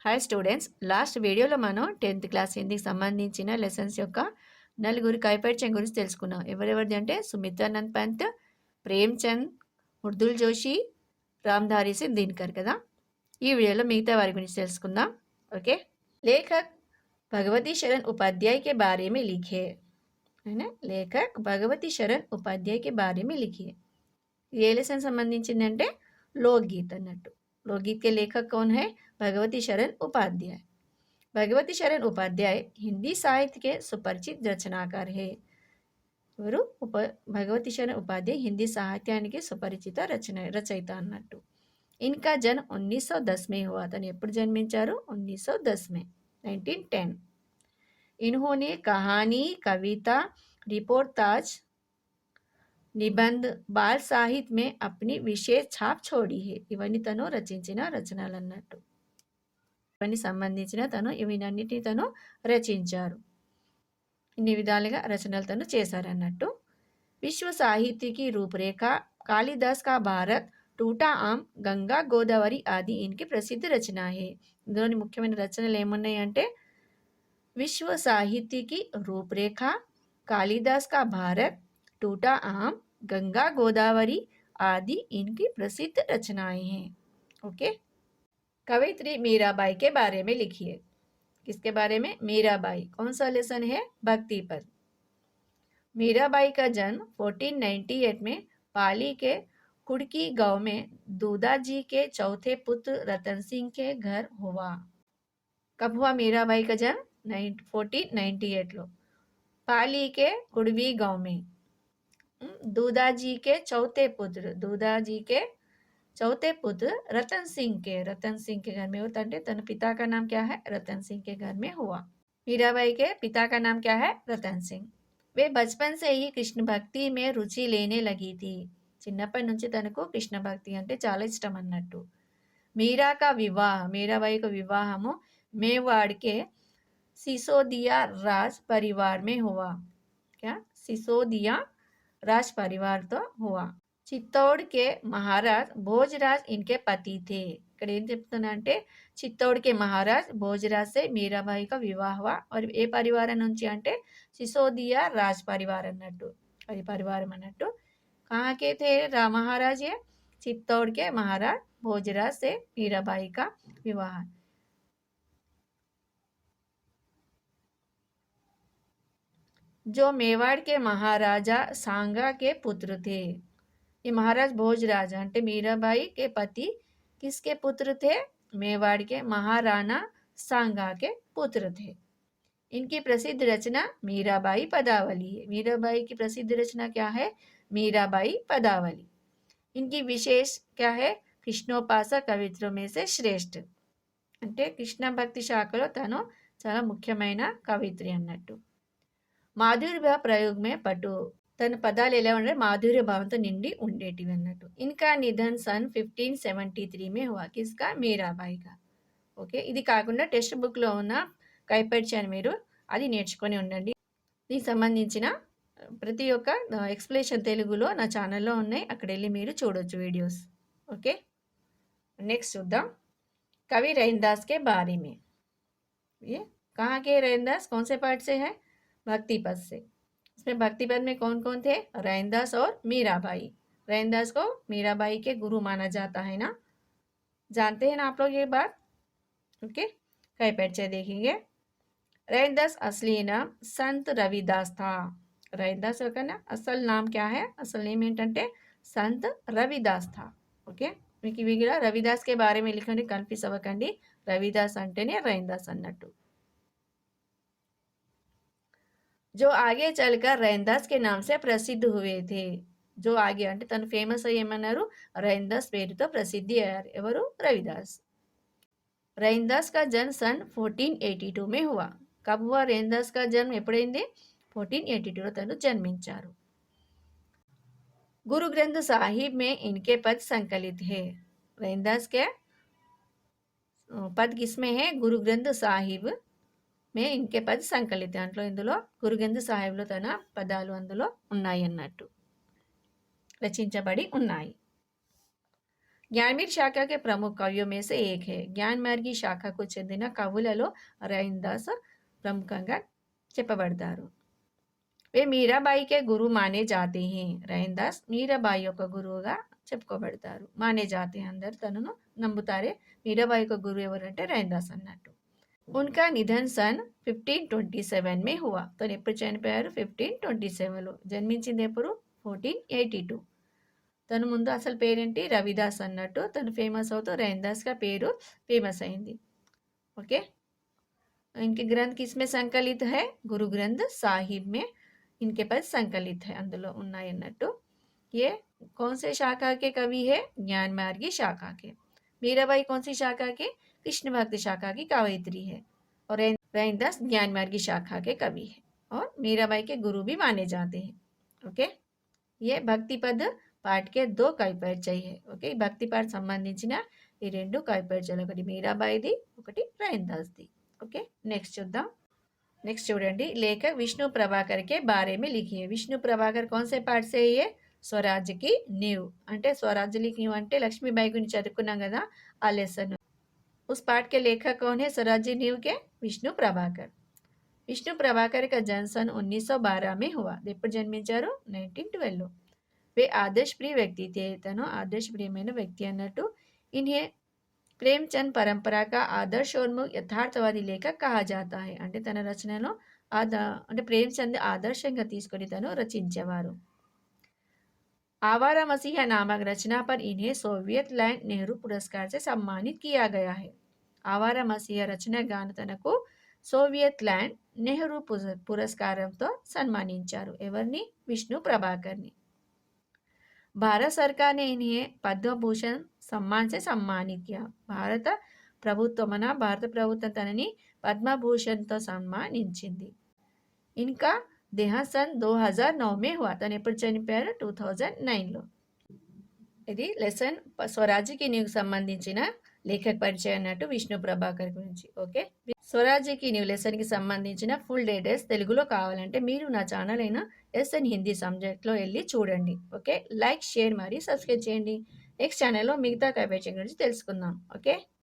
Hi students, last వీడియోలో మనం 10th class హిందీకి సంబంధించిన లెసన్స్ యొక్క నలుగురి కైపరిచయం గురించి తెలుసుకున్నాం. ఎవరెవరిది అంటే సుమిత్రానంద్ పంత్, ప్రేమ్చంద్, మృదుల్ జోషి, రామ్ధారి సింగ్ దినకర్ కదా. ఈ వీడియోలో మిగతా వారి గురించి తెలుసుకుందాం. ఓకే. లేఖక్ భగవతి శరణ్ ఉపాధ్యాయ के बारे में लिखे है ना. లేఖక్ భగవతి శరణ్ ఉపాధ్యాయ के बारे में लिखिए. ఏ లెసన్ సంబంధించిందంటే లోక్గీత్ అన్నట్టు. लोकगीत के लेखक कौन है? भगवती शरण उपाध्याय. भगवती शरण उपाध्याय हिंदी साहित्य के सुपरिचित रचनाकार है. भगवती शरण उपाध्याय हिंदी साहित्यानिकी सुपरिचित रचयिता अन्नट्टु. इनका जन्म 1910 में हुआ था. एप्पुडु जन्मिंचारु? 1910 में, 1910. इन्होंने कहानी, कविता, रिपोर्टाज, నిబంధ్, బాల్ సాహిత్ మే అప్ని విశేష ఛాప్ छोड़ी है. ఇవన్నీ తను రచించిన రచనలు అన్నట్టు. ఇవన్నీ సంబంధించిన ఇవన్నిటిని తను రచించారు. ఇన్ని విధాలుగా రచనలు తను చేశారన్నట్టు. విశ్వ సాహిత్యకి రూపురేఖ, కాళిదాస్ కా భారత్, టూటా ఆమ్, గంగా గోదావరి ఆది ఇన్కి ప్రసిద్ధ రచన హే. ఇందులోని ముఖ్యమైన రచనలు ఏమున్నాయి అంటే విశ్వ సాహిత్యకి రూపురేఖ, కాళిదాస్ కా భారత్, टूटा आम, गंगा गोदावरी आदि इनकी प्रसिद्ध रचनाएं हैं. ओके. कवयित्री मीराबाई के बारे में लिखिए. किसके बारे में? मीराबाई. कौन सा लेसन है? भक्ति पद. मीराबाई का जन्म 1498 में पाली के कुड़की गांव में दूदाजी के चौथे पुत्र रतन सिंह के घर हुआ. कब हुआ मीराबाई का जन्म? 1498 लो. पाली के कुड़वी गांव में दूदाजी के चौथे पुत्र रतन सिंह के घर में होता है. तन पिता का नाम क्या है? रतन सिंह के घर में हुआ. मीराबाई के पिता का नाम क्या है? रतन सिंह. वे बचपन से ही कृष्ण भक्ति में रुचि लेने लगी थी. చిన్నప్పటి నుంచి తనకు కృష్ణ భక్తి అంటే చాలా ఇష్టం అన్నట్టు. मीरा का विवाह, मीराबाई का विवाहము मेवाड़ के सिसोदिया राज परिवार में हुआ. क्या? सिसोदिया राज परिवार तो हुआ. चित्तौड़ के महाराज भोजराज इनके पति थे. ఇక్కడ ఏం చెప్తున్నా అంటే చిత్తౌడ్కే మహారాజ్ భోజరాజ్ సే మీరాబాయి కా వివాహ హువా. और ఏ పరివారం నుంచి అంటే సిసోదియా రాజ్ పరివార్ అన్నట్టు, అది పరివారం అన్నట్టు. कहाँ के थे महाराज? ये चित्तौड़ के महाराज भोजराज से मीराबाई का विवाह. जो मेवाड़ के महाराजा सांगा के पुत्र थे. ये महाराज भोजराज అంటే मीराबाई के पति किसके पुत्र थे? मेवाड़ के महाराणा सांगा के पुत्र थे. इनकी प्रसिद्ध रचना मीराबाई पदावली है. मीराबाई की प्रसिद्ध रचना क्या है? मीराबाई पदावली. इनकी विशेष क्या है? कृष्णोपासक कवित्रों में से श्रेष्ठ అంటే కృష్ణ భక్తి శాఖలో తను చాలా ముఖ్యమైన కవిత్రి అన్నట్టు. మాధుర్య ప్రయోగ్ మే పటు, తన పదాలు ఎలా ఉండే మాధుర్య భావంతో నిండి ఉండేటివి అన్నట్టు. ఇన్కా నిధన్ సన్ 1573 మే హువా. కిస్కా? మీరాబాయి కా. ఓకే. ఇది కాకుండా టెక్స్ట్ బుక్లో ఉన్న కైపరిచయాన్ని మీరు అది నేర్చుకొని ఉండండి. దీనికి సంబంధించిన ప్రతి ఒక్క ఎక్స్ప్లెనేషన్ తెలుగులో నా ఛానల్లో ఉన్నాయి, అక్కడ వెళ్ళి మీరు చూడొచ్చు వీడియోస్. ఓకే. నెక్స్ట్ చూద్దాం. कवि रैनदास के बारे में. ये कहाँ के रैनदास? कौन से पार्ट से है? भक्ति पद से. इसमें भक्ति पद में कौन कौन थे? रैनदास और मीराबाई. रैनदास को मीराबाई के गुरु माना जाता है ना, जानते हैं ना आप लोग ये बात. ओके. कई परिचय देखेंगे. रैनदास असली नाम संत रविदास था. रैनदास का ना असल नाम क्या है? असल नेम ఏంటంటే संत रविदास था. ఓకే. మీకు ఇవి కూడా రవిదాస్ के बारे में लिखండి, కన్ఫ్యూజ్ అవ్వకండి. రవిదాస్ అంటేనే रैनदास అన్నట్టు. जो आगे चलकर रैनदास के नाम से प्रसिद्ध हुए थे. जो आगे అంటే తను ఫేమస్ అయ్యి ఏమన్నారు? रैनदास పేరుతో ప్రసిద్ధి అయ్యారు. ఎవరు? रविदास. रैनदास का जन्म सन 1482 में हुआ. कब हुआ रैनदास का जन्म? ఎప్పుడైంది? 1482లో తను జన్మించారు. गुरु ग्रंथ साहिब में इनके पद संकलित है. रैनदास के पद किसमें है? गुरु ग्रंथ साहिब में इनके पद संकलित है. అంటే ఇందులో గురు గ్రంథ సాహిబ్లో తన పదాలు అందులో ఉన్నాయి అన్నట్టు, రచించబడి ఉన్నాయి. ज्ञानमीर शाखा के प्रमुख कवियों में से एक है. జ్ఞానమార్గి శాఖకు చెందిన కవులలో రైన్దాస్ ప్రముఖంగా చెప్పబడతారు. वे मीराबाई के गुरु माने जाते हैं. రైన్దాస్ మీరాబాయి యొక్క గురువుగా చెప్పుకోబడతారు. మానే జాతే అందరు తనను నమ్ముతారే. మీరాబాయి యొక్క గురువు ఎవరంటే రైన్దాస్ అన్నట్టు. उनका निधन सन 1527 में हुआ. తను ఎప్పుడు చనిపోయారు? 1527లో. జన్మించింది ఎప్పుడు? 1482. తను ముందు అసలు పేరేంటి? రవిదాస్ అన్నట్టు. తను ఫేమస్ అవుతూ రैनदासగా పేరు ఫేమస్ అయింది. ఓకే. इनके ग्रंथ किसमें संकलित है? गुरु ग्रंथ साहिब में इनके पास संकलित है. అందులో ఉన్నాయి అన్నట్టు. ये कौन से शाखा के कवि है? ज्ञानमार्गी शाखा के. मीराबाई कौन सी शाखा के? कृष्ण भक्त शाखा की कवयित्री है. और रैनदास ज्ञानमार्गी शाखा के कवि है और मीराबाई के गुरु भी माने जाते हैं. ఓకే. ये భక్తి పద్ పాటకే 2 కవిపరిచయ. ఓకే. భక్తి పాట సంబంధించిన ఈ 2 కవిపరిచయాలు, ఒకటి మీరాబాయిది, ఒకటి రैनदासది. ఓకే. నెక్స్ట్ చూద్దాం. नेक्स्ट చూడండి. लेखक विष्णु प्रभाकर के बारे में लिखिए. विष्णु प्रभाकर कौन से पाठ से ये? స్వరాజ్య కి नींव. అంటే స్వరాజ్య కి नींव అంటే లక్ష్మీబాయి గురించి చదువుకున్నాం కదా ఆ లెసన్. उस पाठ के लेखक कौन है? स्वराज्य नींव के विष्णु प्रभाकर. विष्णु प्रभाकर का जन्म सन 1912 में हुआ. ఎప్పుడు జన్మించారు? 1912లో. वे आदर्श प्रिय व्यक्ति थे. తను ఆదర్శప్రియమైన వ్యక్తి అన్నట్టు. इन्हें ప్రేమ్చంద్ పరంపరా కా ఆదర్శోన్ముఖ్ యథార్థవాది లేఖక్ కహా జాతా హై. అంటే తన రచనలో అంటే ప్రేమ్చంద్ ఆదర్శంగా తీసుకొని తను రచించేవారు. आवारा मसीहा नामक रचना पर इन्हें सोवियत लैंड नेहरू पुरस्कार से सम्मानित किया गया है. आवारा मसीहा రచన గాను తనకు సోవియట్ ల్యాండ్ నెహ్రూ పురస్కారంతో సన్మానించారు. ఎవరిని? విష్ణు ప్రభాకర్ని. भारत सरकार ने इन्हें पद्म भूषण सम्मान से सम्मानित किया. భారత ప్రభుత్వం తనని పద్మభూషణ్తో సన్మానించింది. ఇంకా దేహాంత్ సన్ 2009 में हुआ. తను ఎప్పుడు చనిపోయారు? 2009లో. ఇది లెసన్ స్వరాజ్యకి నీవుకు సంబంధించిన లేఖక పరిచయం అన్నట్టు విష్ణు ప్రభాకర్ గురించి. ఓకే. స్వరాజ్యకి నీవు లెసన్కి సంబంధించిన ఫుల్ డీటెయిల్స్ తెలుగులో కావాలంటే మీరు నా ఛానల్ అయిన ఎస్ఎన్ హిందీ సబ్జెక్ట్లో వెళ్ళి చూడండి. ఓకే. లైక్, షేర్ మరియు సబ్స్క్రైబ్ చేయండి. నెక్స్ట్ ఛానల్లో మిగతా కైపరిచయం గురించి తెలుసుకుందాం. ఓకే.